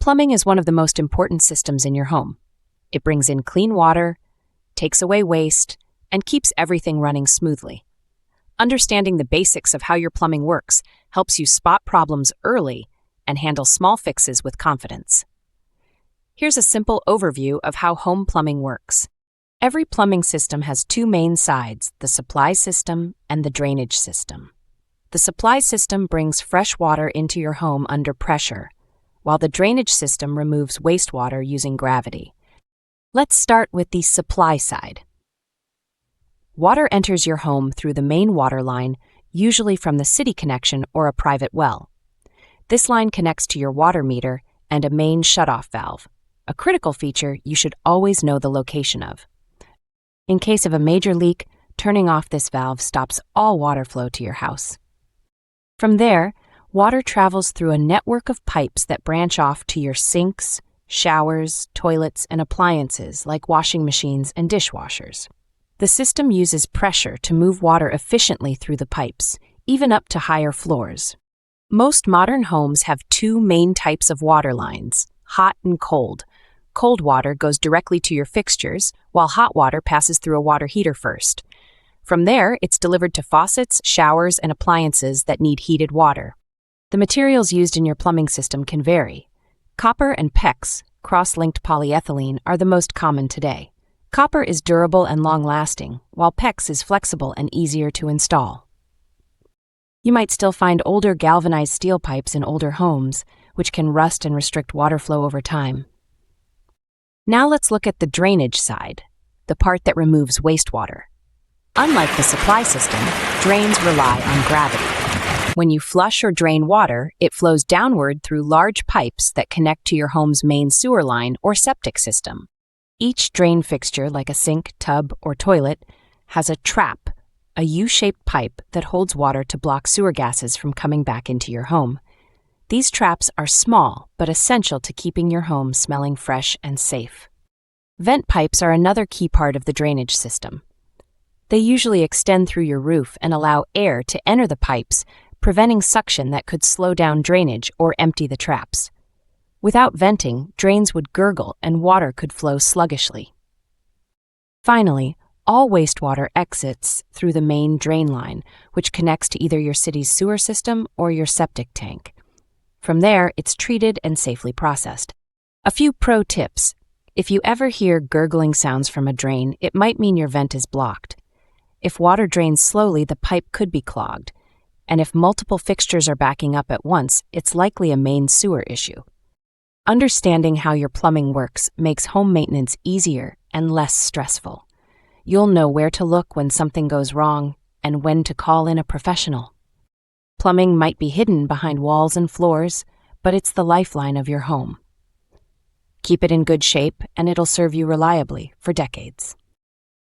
Plumbing is one of the most important systems in your home. It brings in clean water, takes away waste, and keeps everything running smoothly. Understanding the basics of how your plumbing works helps you spot problems early and handle small fixes with confidence. Here's a simple overview of how home plumbing works. Every plumbing system has two main sides, the supply system and the drainage system. The supply system brings fresh water into your home under pressure, while the drainage system removes wastewater using gravity. Let's start with the supply side. Water enters your home through the main water line, usually from the city connection or a private well. This line connects to your water meter and a main shutoff valve, a critical feature you should always know the location of. In case of a major leak, turning off this valve stops all water flow to your house. From there, water travels through a network of pipes that branch off to your sinks, showers, toilets, and appliances like washing machines and dishwashers. The system uses pressure to move water efficiently through the pipes, even up to higher floors. Most modern homes have two main types of water lines, hot and cold. Cold water goes directly to your fixtures, while hot water passes through a water heater first. From there, it's delivered to faucets, showers, and appliances that need heated water. The materials used in your plumbing system can vary. Copper and PEX, cross-linked polyethylene, are the most common today. Copper is durable and long-lasting, while PEX is flexible and easier to install. You might still find older galvanized steel pipes in older homes, which can rust and restrict water flow over time. Now let's look at the drainage side, the part that removes wastewater. Unlike the supply system, drains rely on gravity. When you flush or drain water, it flows downward through large pipes that connect to your home's main sewer line or septic system. Each drain fixture, like a sink, tub, or toilet, has a trap, a U-shaped pipe that holds water to block sewer gases from coming back into your home. These traps are small but essential to keeping your home smelling fresh and safe. Vent pipes are another key part of the drainage system. They usually extend through your roof and allow air to enter the pipes, preventing suction that could slow down drainage or empty the traps. Without venting, drains would gurgle and water could flow sluggishly. Finally, all wastewater exits through the main drain line, which connects to either your city's sewer system or your septic tank. From there, it's treated and safely processed. A few pro tips. If you ever hear gurgling sounds from a drain, it might mean your vent is blocked. If water drains slowly, the pipe could be clogged. And if multiple fixtures are backing up at once, it's likely a main sewer issue. Understanding how your plumbing works makes home maintenance easier and less stressful. You'll know where to look when something goes wrong and when to call in a professional. Plumbing might be hidden behind walls and floors, but it's the lifeline of your home. Keep it in good shape and it'll serve you reliably for decades.